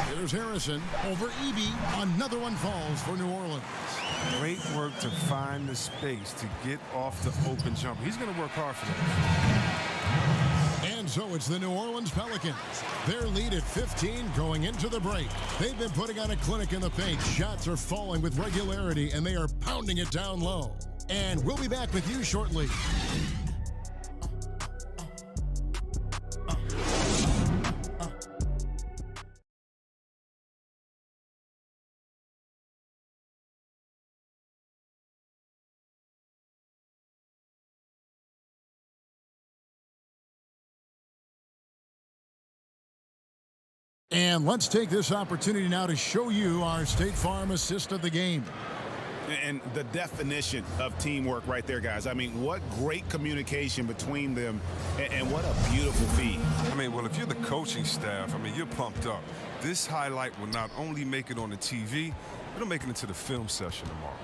Here's Harrison over Eby. Another one falls for New Orleans. Great work to find the space to get off the open jumper. He's going to work hard for that. And so it's the New Orleans Pelicans. Their lead at 15 going into the break. They've been putting on a clinic in the paint. Shots are falling with regularity, and they are pounding it down low. And we'll be back with you shortly. And let's take this opportunity now to show you our State Farm assist of the game. And the definition of teamwork right there, guys. I mean, what great communication between them, and what a beautiful feed. I mean, well, if you're the coaching staff, I mean, you're pumped up. This highlight will not only make it on the TV, it'll make it into the film session tomorrow.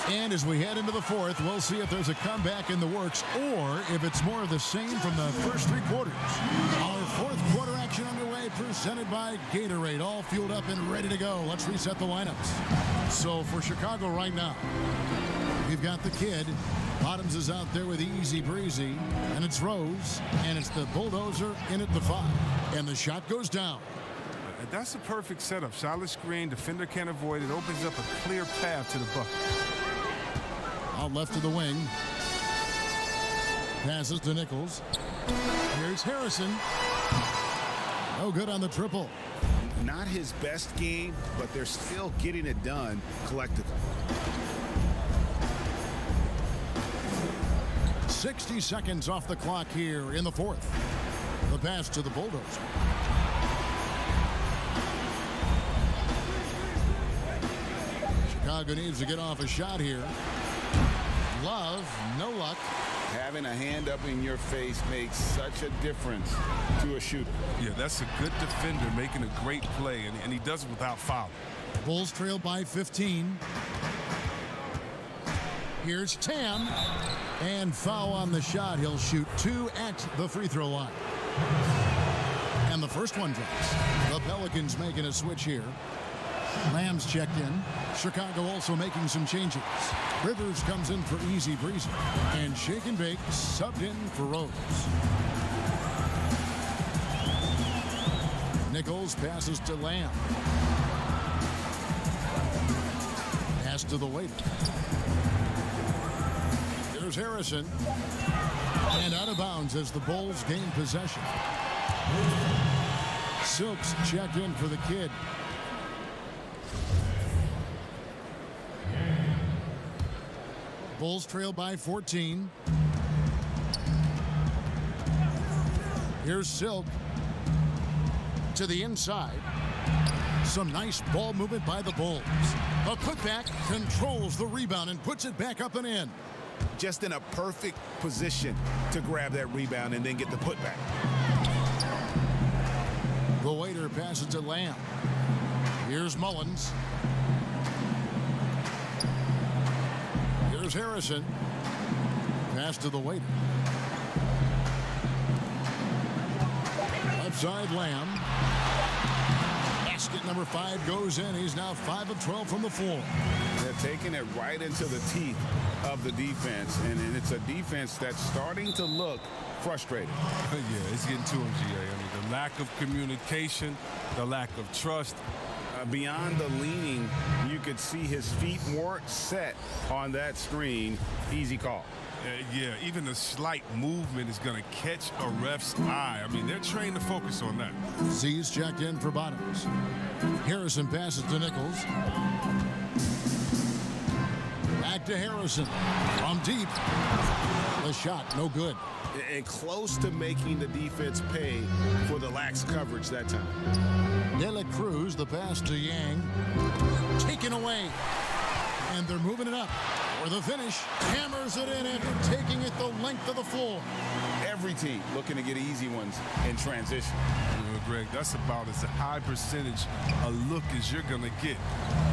And as we head into the fourth, we'll see if there's a comeback in the works or if it's more of the same from the first 3 quarters. Our fourth quarter action underway, presented by Gatorade, all fueled up and ready to go. Let's reset the lineups. So for Chicago right now, we've got the kid. Bottoms is out there with Easy Breezy, and it's Rose, and it's the Bulldozer in at the 5. And the shot goes down. That's a perfect setup. Solid screen, defender can't avoid it, opens up a clear path to the bucket. Out left to the wing. Passes to Nichols. Here's Harrison. No good on the triple. Not his best game, but they're still getting it done collectively. 60 seconds off the clock here in the fourth. The pass to the Bulldozer. Chicago needs to get off a shot here. Love, no luck. Having a hand up in your face makes such a difference to a shooter. Yeah, that's a good defender making a great play, and he does it without fouling. Bulls trail by 15. Here's Tam. And foul on the shot. He'll shoot 2 at the free throw line. And the first one drops. The Pelicans making a switch here. Lamb's checked in. Chicago also making some changes. Rivers comes in for Easy Breezy. And Shake and Bake subbed in for Rose. Nichols passes to Lamb. Pass to the waiter. Here's Harrison. And out of bounds as the Bulls gain possession. Silks checked in for the kid. Bulls trail by 14. Here's Silk to the inside. Some nice ball movement by the Bulls. A putback controls the rebound and puts it back up and in. Just in a perfect position to grab that rebound and then get the putback. The waiter passes to Lamb. Here's Mullins. Here's Harrison. Pass to the waiter. Left side, Lamb. Basket number 5 goes in. He's now 5 of 12 from the floor. They're taking it right into the teeth of the defense, and it's a defense that's starting to look frustrated. Yeah, it's getting to him, GA. I mean, the lack of communication, the lack of trust. Beyond the leaning, you could see his feet weren't set on that screen. Easy call. Yeah, even a slight movement is going to catch a ref's eye. I mean, they're trained to focus on that. Z's checked in for Bottoms. Harrison passes to Nichols. Back to Harrison. From deep. The shot, no good. And close to making the defense pay for the lax coverage that time. De La Cruz, the pass to Yang. Taken away. And they're moving it up for the finish. Hammers it in after taking it the length of the floor. Every team looking to get easy ones in transition. You know, Greg, that's about as a high percentage a look as you're going to get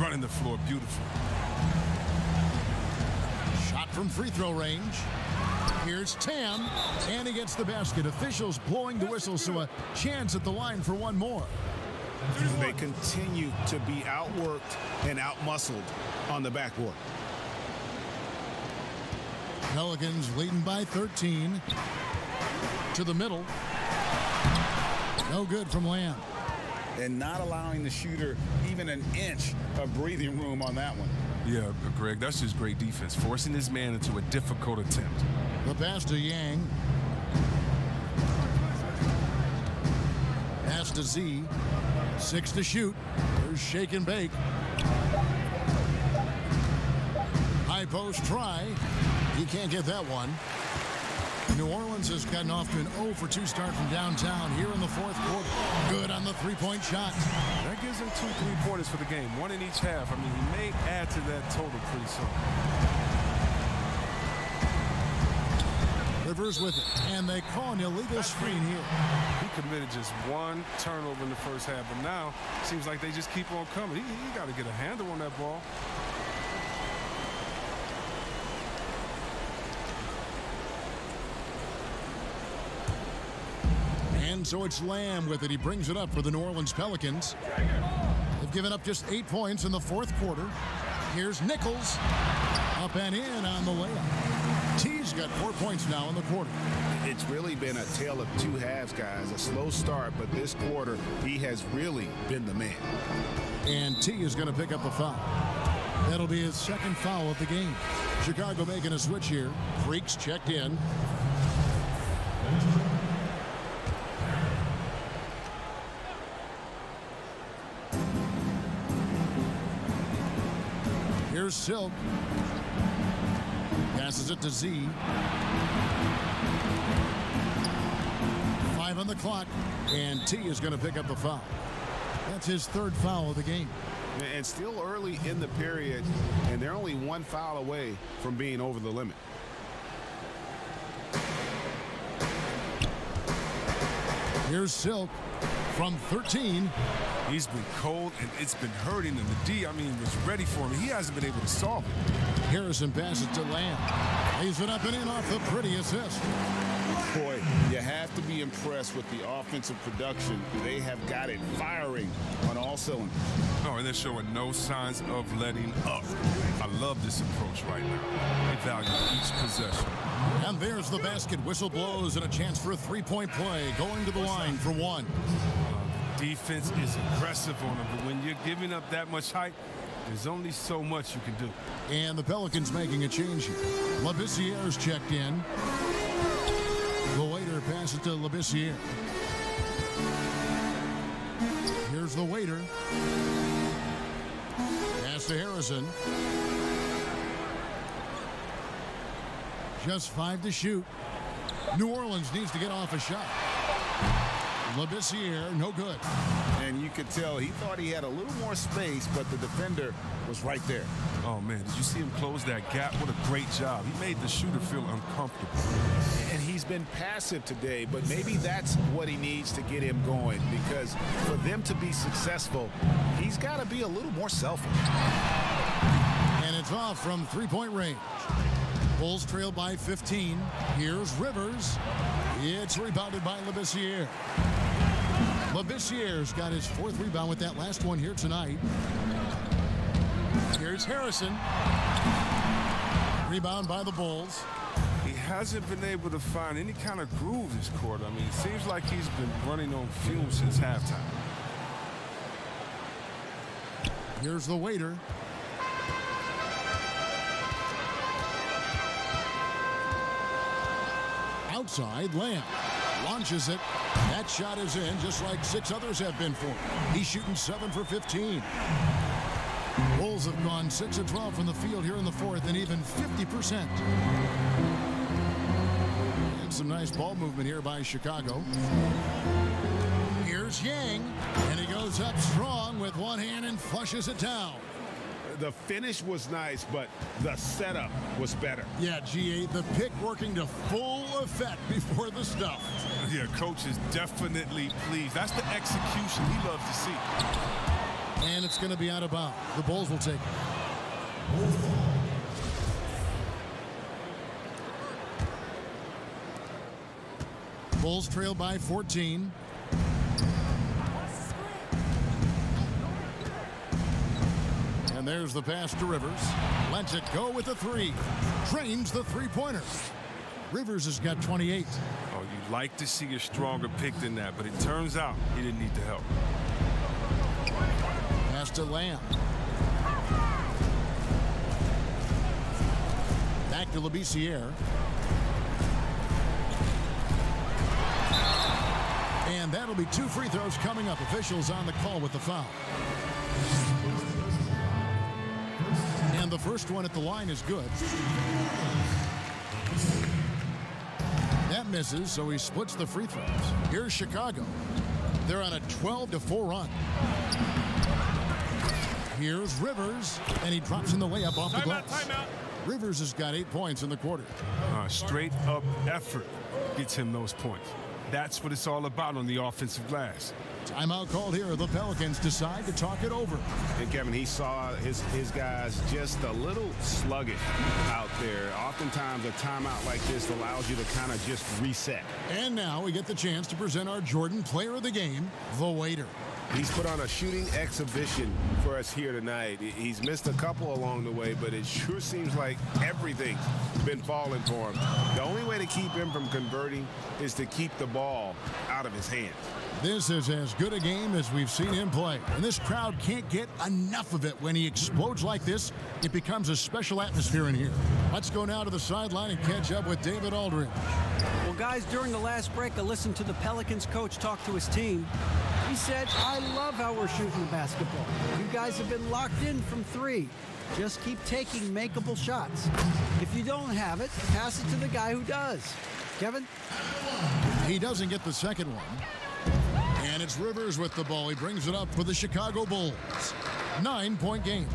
running the floor beautiful. Shot from free throw range. Here's Tam, and he gets the basket. Officials blowing the whistle, so a chance at the line for one more. They continue to be outworked and outmuscled on the backboard. Pelicans leading by 13. To the middle. No good from Lamb. And not allowing the shooter even an inch of breathing room on that one. Yeah, Greg, that's just great defense, forcing this man into a difficult attempt. The pass to Yang. Pass to Z. 6 to shoot. There's shake and bake. High post try. He can't get that one. New Orleans has gotten off to an 0 for 2 start from downtown here in the fourth quarter. Good on the three-point shot. That gives him 2 3-pointers for the game, 1 in each half. I mean, he may add to that total pretty soon. Rivers with it, and they call an illegal screen here. He committed just 1 turnover in the first half, but now it seems like they just keep on coming. He got to get a handle on that ball. And so it's Lamb with it. He brings it up for the New Orleans Pelicans. They've given up just 8 points in the fourth quarter. Here's Nichols. Up and in on the layup. T's got 4 points now in the quarter. It's really been a tale of 2 halves, guys. A slow start, but this quarter, he has really been the man. And T is going to pick up the foul. That'll be his 2nd foul of the game. Chicago making a switch here. Freaks checked in. Here's Silk. Passes it to Z. 5 on the clock, and T is going to pick up the foul. That's his 3rd foul of the game. And still early in the period, and they're only 1 foul away from being over the limit. Here's Silk from 13. He's been cold, and it's been hurting him. The D, I mean, was ready for him. He hasn't been able to solve it. Harrison passes to Lamb. Lays it up and in off the pretty assist. Boy, you have to be impressed with the offensive production. They have got it firing on all cylinders. Oh, and they're showing no signs of letting up. I love this approach right now. They value each possession. And there's the basket. Whistle blows and a chance for a 3-point play. Going to the line for 1. Defense is aggressive on them, but when you're giving up that much height, there's only so much you can do. And the Pelicans making a change here. Labissiere's checked in. The waiter passes to Labissiere. Here's the waiter. Pass to Harrison. Just 5 to shoot. New Orleans needs to get off a shot. Labissiere, no good. And you could tell he thought he had a little more space, but the defender was right there. Oh, man, did you see him close that gap? What a great job. He made the shooter feel uncomfortable. And he's been passive today, but maybe that's what he needs to get him going, because for them to be successful, he's got to be a little more selfish. And it's off from 3-point range. Bulls trail by 15. Here's Rivers. It's rebounded by Labissiere. Labissiere's got his 4th rebound with that last one here tonight. Here's Harrison. Rebound by the Bulls. He hasn't been able to find any kind of groove this quarter. I mean, it seems like he's been running on fumes since halftime. Here's the waiter. Outside, Lamb launches it. That shot is in, just like 6 others have been for him. He's shooting 7 for 15. Bulls have gone 6 of 12 from the field here in the 4th, and even 50%. And some nice ball movement here by Chicago. Here's Yang, and he goes up strong with one hand and flushes it down. The finish was nice, but the setup was better. Yeah, GA, the pick working to full effect before the stuff. Yeah, coach is definitely pleased. That's the execution he loves to see. And it's going to be out of bounds. The Bulls will take it. Bulls trail by 14. And there's the pass to Rivers. Lets it go with the 3. Drains the 3-pointer. Rivers has got 28. Oh, you'd like to see a stronger pick than that, but it turns out he didn't need the help. Pass to Lamb. Back to Labissiere. And that'll be 2 free throws coming up. Officials on the call with the foul. And the first one at the line is good. That misses, so he splits the free throws. Here's Chicago. They're on a 12-4 run. Here's Rivers, and he drops in the layup off the glass. Timeout. Rivers has got 8 points in the quarter. Straight up effort gets him those points. That's what it's all about on the offensive glass. Timeout called here. The Pelicans decide to talk it over. And Kevin, he saw his guys just a little sluggish out there. Oftentimes a timeout like this allows you to kind of just reset. And now we get the chance to present our Jordan Player of the Game, the waiter. He's put on a shooting exhibition for us here tonight. He's missed a couple along the way, but it sure seems like everything's been falling for him. The only way to keep him from converting is to keep the ball out of his hands. This is as good a game as we've seen him play. And this crowd can't get enough of it. When he explodes like this, it becomes a special atmosphere in here. Let's go now to the sideline and catch up with David Aldridge. Well, guys, during the last break, I listened to the Pelicans coach talk to his team. He said, I love how we're shooting the basketball. You guys have been locked in from 3. Just keep taking makeable shots. If you don't have it, pass it to the guy who does. Kevin? He doesn't get the second one. And it's Rivers with the ball. He brings it up for the Chicago Bulls. 9-point game.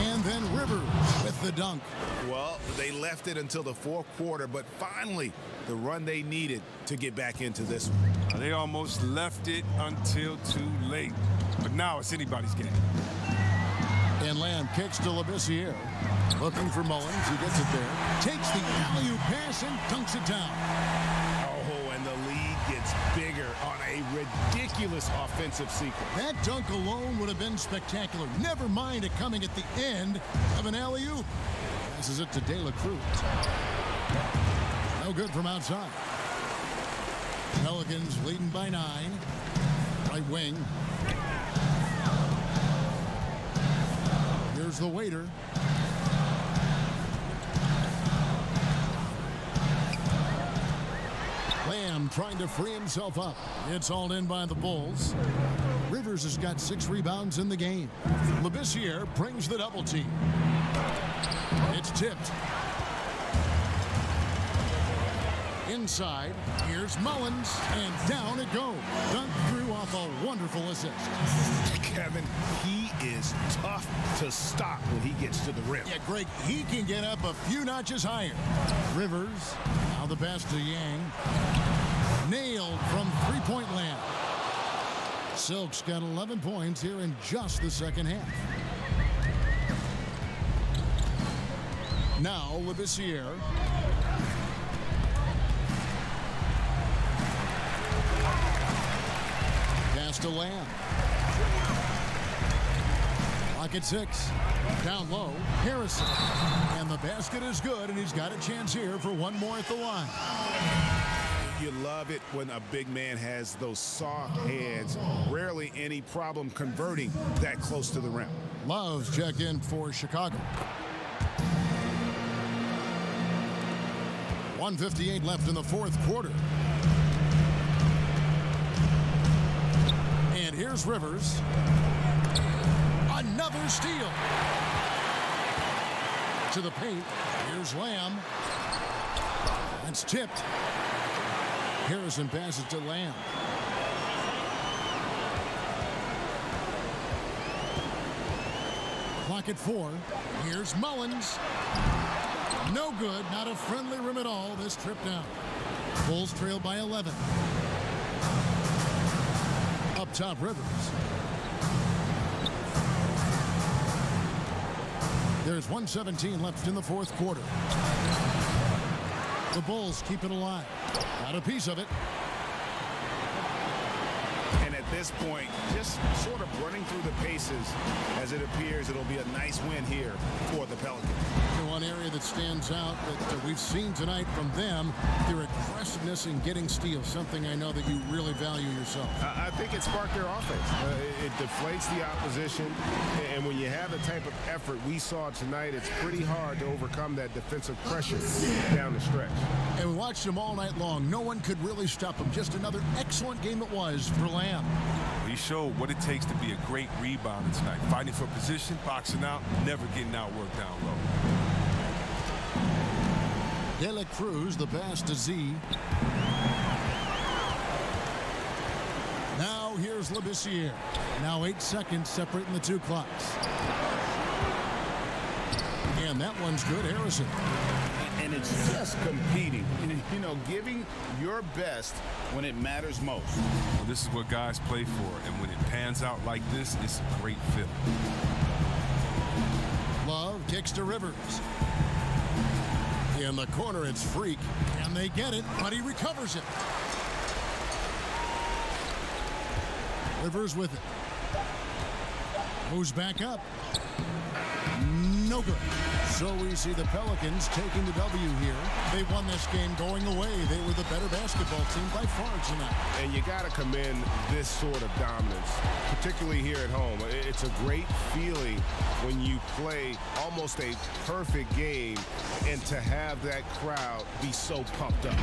And then Rivers with the dunk. Well, they left it until the 4th quarter, but finally the run they needed to get back into this one. They almost left it until too late. But now it's anybody's game. And Lamb kicks to Labissiere. Looking for Mullins. He gets it there. Takes the alley-oop pass and dunks it down. Oh, and the lead gets bigger on a ridiculous offensive sequence. That dunk alone would have been spectacular. Never mind it coming at the end of an alley-oop. Passes it to De La Cruz. No good from outside. Pelicans leading by 9. Right wing. Here's the waiter. Lamb trying to free himself up. It's hauled in by the Bulls. Rivers has got 6 rebounds in the game. Labissiere brings the double team. It's tipped. Inside, here's Mullins, and down it goes. Dunk through off a wonderful assist. Kevin, he is tough to stop when he gets to the rim. Yeah, Greg, he can get up a few notches higher. Rivers, now the pass to Yang. Nailed from 3-point land. Silk's got 11 points here in just the second half. Now Labissiere. Pass to Lamb. Clock at 6. Down low, Harrison. And the basket is good, and he's got a chance here for one more at the line. You love it when a big man has those soft hands. Rarely any problem converting that close to the rim. Love's checked in for Chicago. 1:58 left in the fourth quarter. And here's Rivers. Another steal. To the paint. Here's Lamb. It's tipped. Harrison passes to Lamb. Clock at 4. Here's Mullins. No good. Not a friendly rim at all. This trip down. Bulls trail by 11. Up top, Rivers. There's 1:17 left in the fourth quarter. The Bulls keep it alive. Got a piece of it. And at this point, just sort of running through the paces as it appears it'll be a nice win here for the Pelicans. One area that stands out that we've seen tonight from them, their aggressiveness in getting steals, something I know that you really value yourself. I think it sparked their offense. It deflates the opposition, and when you have the type of effort we saw tonight, it's pretty hard to overcome that defensive pressure down the stretch. And we watched them all night long. No one could really stop them. Just another excellent game it was for Lamb. He showed what it takes to be a great rebounder tonight. Fighting for position, boxing out, never getting outworked down low. De La Cruz, the pass to Z. Now here's Labissiere. Now 8 seconds separating the two clocks. And that one's good, Harrison. And it's just competing, you know, giving your best when it matters most. Well, this is what guys play for, and when it pans out like this, it's a great fit. Love kicks to Rivers. In the corner, it's Freak, and they get it, but he recovers it. Rivers with it. Moves back up. No good. So we see the Pelicans taking the W here. They won this game going away. They were the better basketball team by far tonight. And you got to commend this sort of dominance, particularly here at home. It's a great feeling when you play almost a perfect game and to have that crowd be so pumped up.